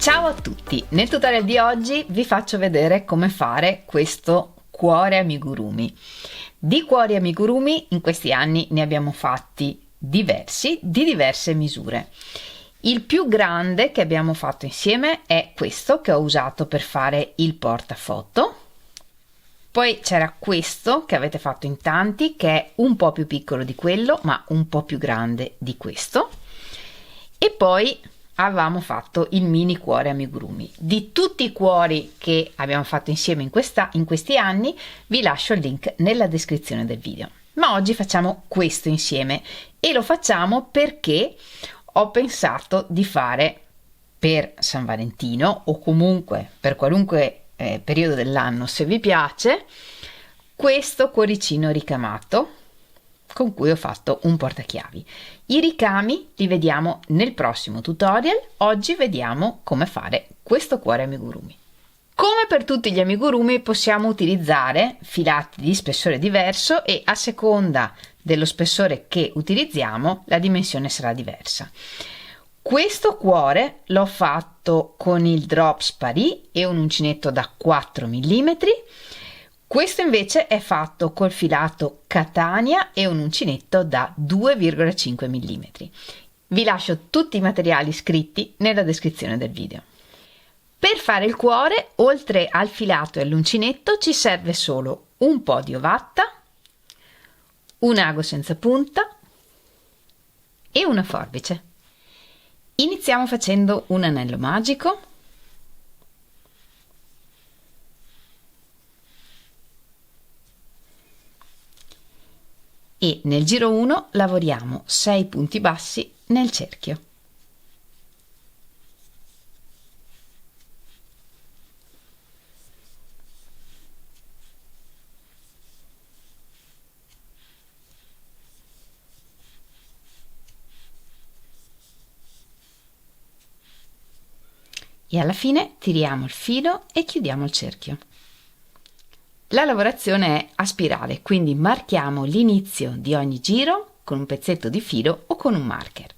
Ciao a tutti! Nel tutorial di oggi vi faccio vedere come fare questo cuore amigurumi. Di cuori amigurumi in questi anni ne abbiamo fatti diversi, di diverse misure. Il più grande che abbiamo fatto insieme è questo che ho usato per fare il portafoto. Poi c'era questo che avete fatto in tanti, che è un po' più piccolo di quello, ma un po' più grande di questo. E poi avevamo fatto il mini cuore amigurumi. Di tutti i cuori che abbiamo fatto insieme in questi anni vi lascio il link nella descrizione del video, ma oggi facciamo questo insieme e lo facciamo perché ho pensato di fare per San Valentino o comunque per qualunque periodo dell'anno, se vi piace, questo cuoricino ricamato con cui ho fatto un portachiavi. I ricami li vediamo nel prossimo tutorial. Oggi vediamo come fare questo cuore amigurumi. Come per tutti gli amigurumi possiamo utilizzare filati di spessore diverso e a seconda dello spessore che utilizziamo la dimensione sarà diversa. Questo cuore l'ho fatto con il Drops Paris e un uncinetto da 4 mm. Questo invece è fatto col filato Catania e un uncinetto da 2,5 mm. Vi lascio tutti i materiali scritti nella descrizione del video. Per fare il cuore, oltre al filato e all'uncinetto, ci serve solo un po' di ovatta, un ago senza punta e una forbice. Iniziamo facendo un anello magico. E nel giro 1 lavoriamo 6 punti bassi nel cerchio. E alla fine tiriamo il filo e chiudiamo il cerchio. La lavorazione è a spirale, quindi marchiamo l'inizio di ogni giro con un pezzetto di filo o con un marker.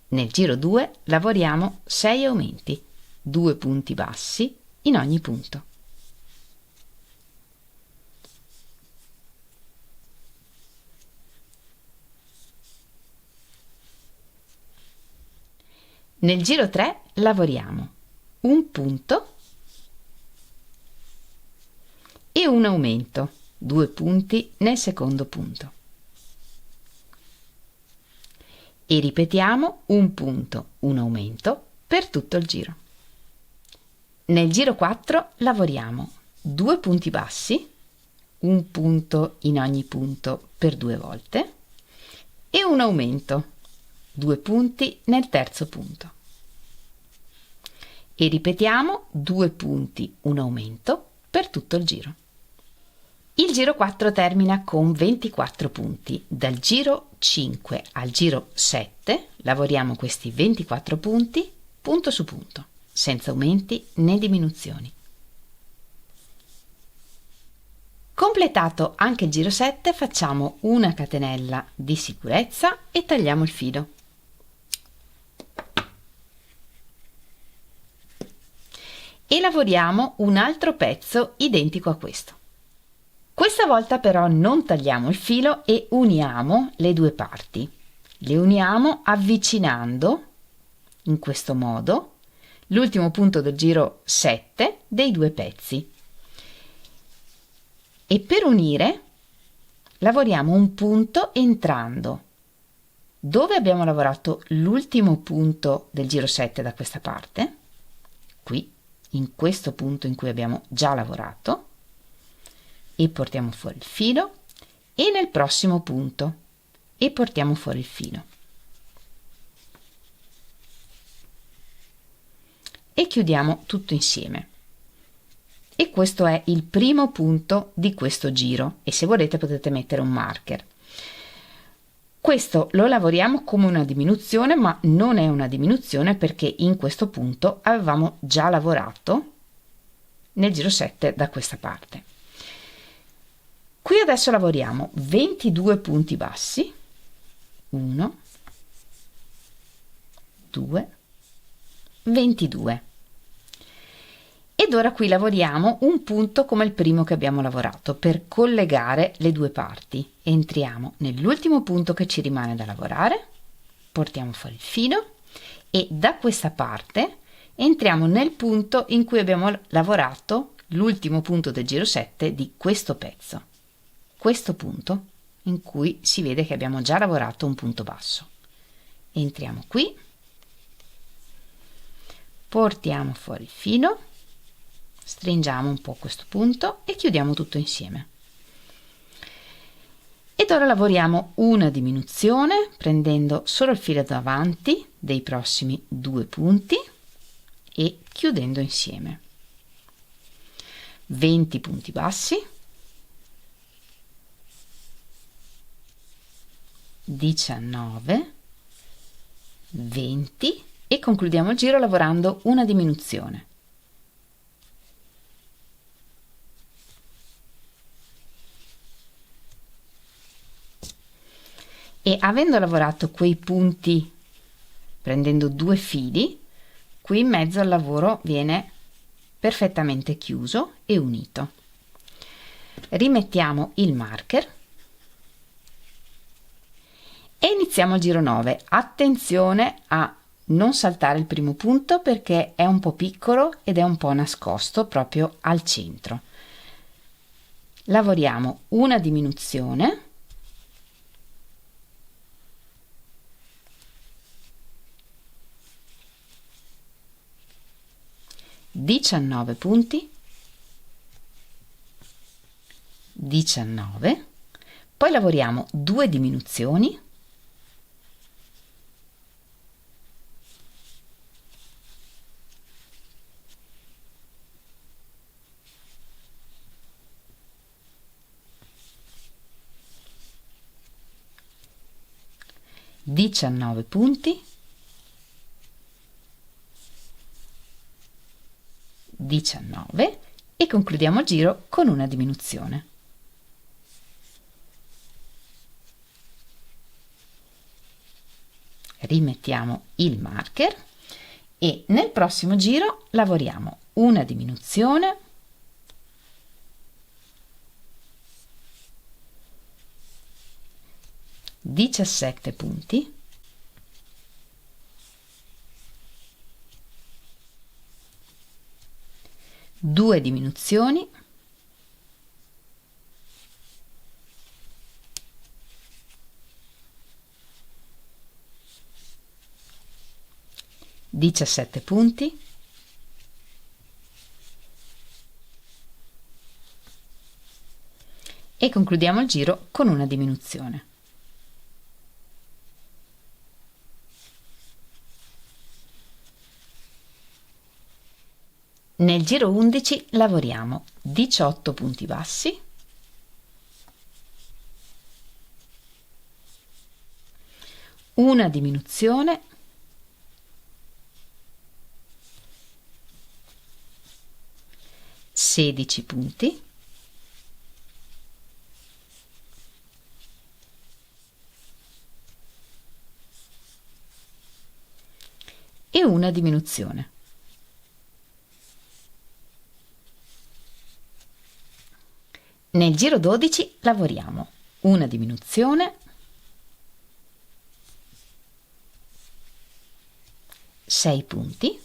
Nel giro 2 lavoriamo 6 aumenti, 2 punti bassi in ogni punto. Nel giro 3 lavoriamo un punto e un aumento, 2 punti nel secondo punto. E ripetiamo un punto, un aumento per tutto il giro. Nel giro 4 lavoriamo 2 punti bassi, un punto in ogni punto per 2 volte e un aumento, 2 punti nel terzo punto. E ripetiamo 2 punti, un aumento per tutto il giro. Il giro 4 termina con 24 punti. Dal giro 5 al giro 7 lavoriamo questi 24 punti punto su punto, senza aumenti né diminuzioni. Completato anche il giro 7 facciamo una catenella di sicurezza e tagliamo il filo. E lavoriamo un altro pezzo identico a questo. Questa volta però non tagliamo il filo e uniamo le due parti. Le uniamo avvicinando in questo modo l'ultimo punto del giro 7 dei due pezzi. E per unire lavoriamo un punto entrando dove abbiamo lavorato l'ultimo punto del giro 7 da questa parte, qui in questo punto in cui abbiamo già lavorato, e portiamo fuori il filo, e nel prossimo punto e portiamo fuori il filo e chiudiamo tutto insieme. E questo è il primo punto di questo giro e se volete potete mettere un marker. Questo lo lavoriamo come una diminuzione, ma non è una diminuzione perché in questo punto avevamo già lavorato nel giro 7 da questa parte. Qui adesso lavoriamo 22 punti bassi, 1, 2, 22. ed ora qui lavoriamo un punto come il primo che abbiamo lavorato per collegare le due parti. Entriamo nell'ultimo punto che ci rimane da lavorare, portiamo fuori il filo e da questa parte entriamo nel punto in cui abbiamo lavorato l'ultimo punto del giro 7 di questo pezzo, questo punto in cui si vede che abbiamo già lavorato un punto basso. Entriamo qui, portiamo fuori il filo, stringiamo un po' questo punto e chiudiamo tutto insieme. Ed ora lavoriamo una diminuzione prendendo solo il filo davanti dei prossimi due punti e chiudendo insieme. 20 punti bassi, 19, 20 e concludiamo il giro lavorando una diminuzione. E avendo lavorato quei punti prendendo due fili, qui in mezzo il lavoro viene perfettamente chiuso e unito. Rimettiamo il marker e iniziamo il giro 9. Attenzione a non saltare il primo punto perché è un po' piccolo ed è un po' nascosto proprio al centro. Lavoriamo una diminuzione, (19 punti), 19, poi lavoriamo due diminuzioni, (19 punti), 19 e concludiamo il giro con una diminuzione. Rimettiamo il marker e nel prossimo giro lavoriamo una diminuzione, (17 punti), 2 diminuzioni, (17 punti), e concludiamo il giro con una diminuzione. Nel giro 11 lavoriamo 18 punti bassi, una diminuzione, 16 punti, e una diminuzione. Nel giro 12 lavoriamo una diminuzione, 6 punti,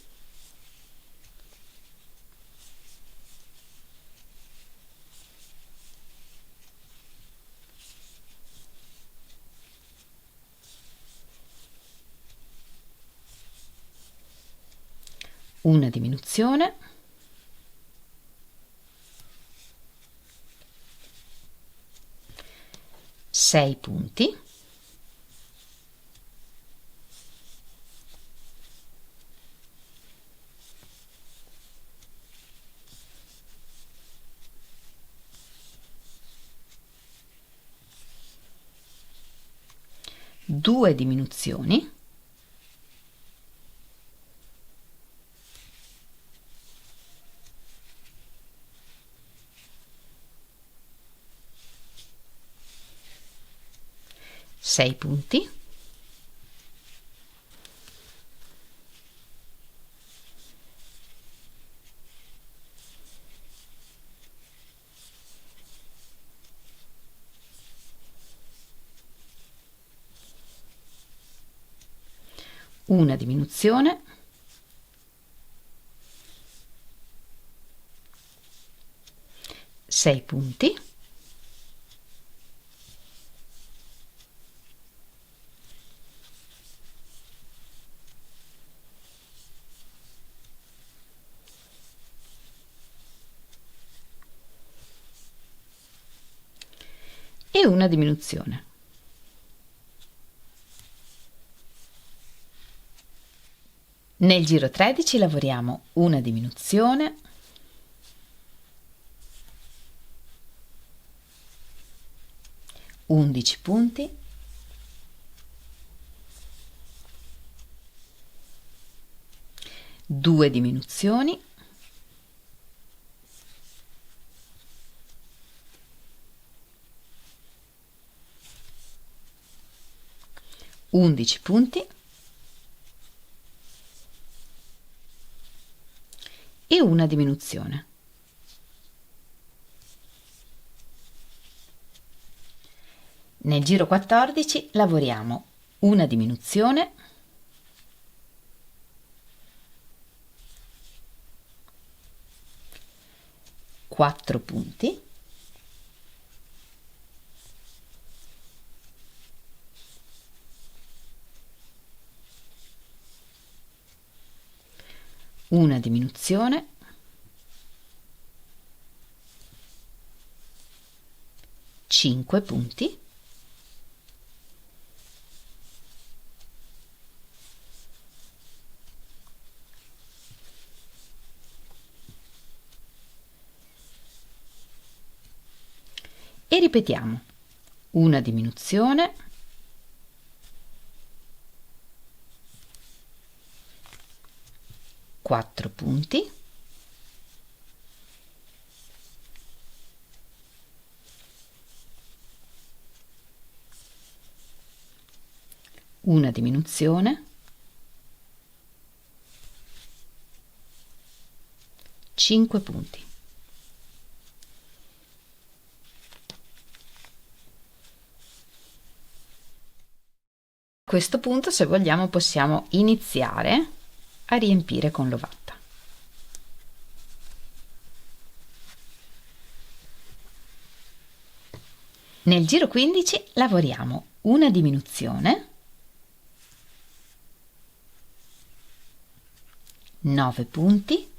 una diminuzione, 6 punti, due diminuzioni, 6 punti, una diminuzione, sei punti, e una diminuzione. Nel giro 13 lavoriamo una diminuzione, undici punti, due diminuzioni, undici punti e una diminuzione. Nel giro 14 lavoriamo una diminuzione, quattro punti, una diminuzione, cinque punti, e ripetiamo una diminuzione, quattro punti, una diminuzione, cinque punti. A questo punto, se vogliamo, possiamo iniziare a riempire con l'ovatta. Nel giro 15 lavoriamo una diminuzione, 9 punti,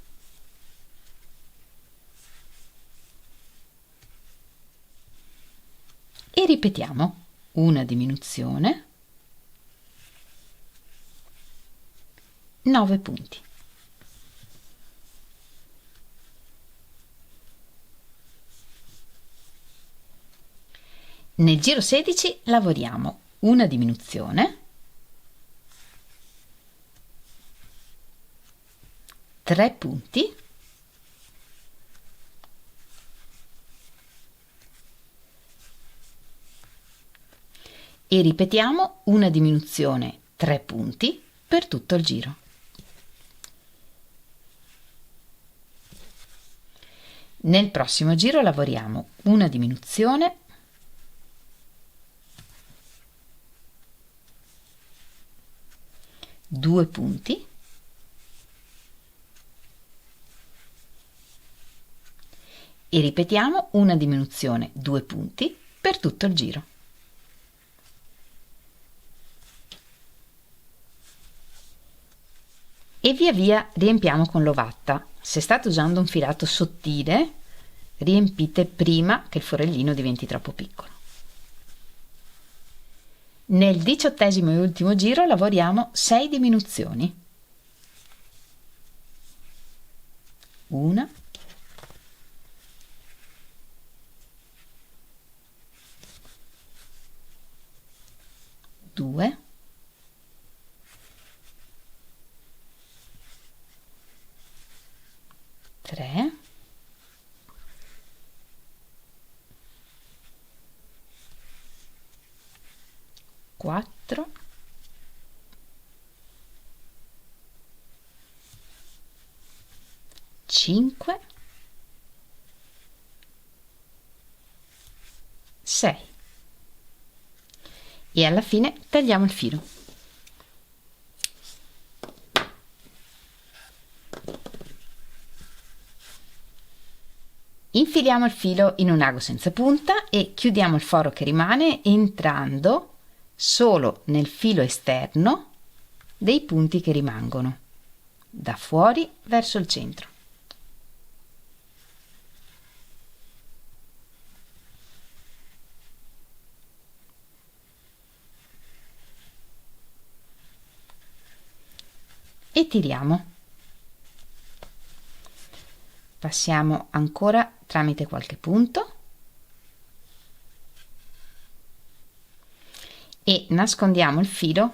e ripetiamo una diminuzione, 9 punti. Nel giro 16 lavoriamo una diminuzione, 3 punti, e ripetiamo una diminuzione, 3 punti per tutto il giro. Nel prossimo giro lavoriamo una diminuzione, 2 punti, e ripetiamo una diminuzione, 2 punti per tutto il giro. E via via riempiamo con l'ovatta. Se state usando un filato sottile, riempite prima che il forellino diventi troppo piccolo. Nel 18° e ultimo giro lavoriamo 6 diminuzioni. Una, due, tre, quattro, cinque, sei, e alla fine tagliamo il filo. infiliamo il filo in un ago senza punta e chiudiamo il foro che rimane entrando solo nel filo esterno dei punti che rimangono, da fuori verso il centro. E tiriamo. Passiamo ancora tramite qualche punto e nascondiamo il filo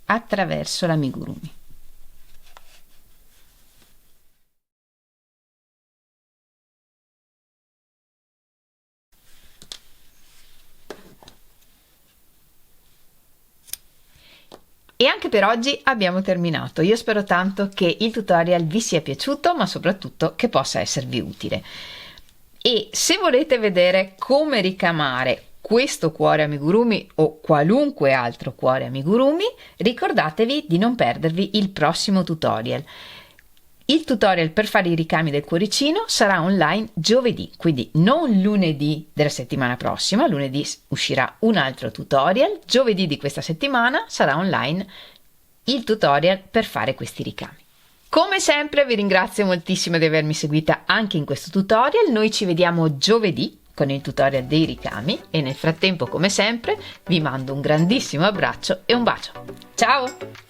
attraverso l'amigurumi. E anche per oggi abbiamo terminato. Io spero tanto che il tutorial vi sia piaciuto, ma soprattutto che possa esservi utile. E se volete vedere come ricamare questo cuore amigurumi o qualunque altro cuore amigurumi, ricordatevi di non perdervi il prossimo tutorial. Il tutorial per fare i ricami del cuoricino sarà online giovedì, quindi non lunedì della settimana prossima. Lunedì uscirà un altro tutorial, giovedì di questa settimana sarà online il tutorial per fare questi ricami. Come sempre vi ringrazio moltissimo di avermi seguita anche in questo tutorial. Noi ci vediamo giovedì con il tutorial dei ricami e nel frattempo, come sempre, vi mando un grandissimo abbraccio e un bacio. Ciao!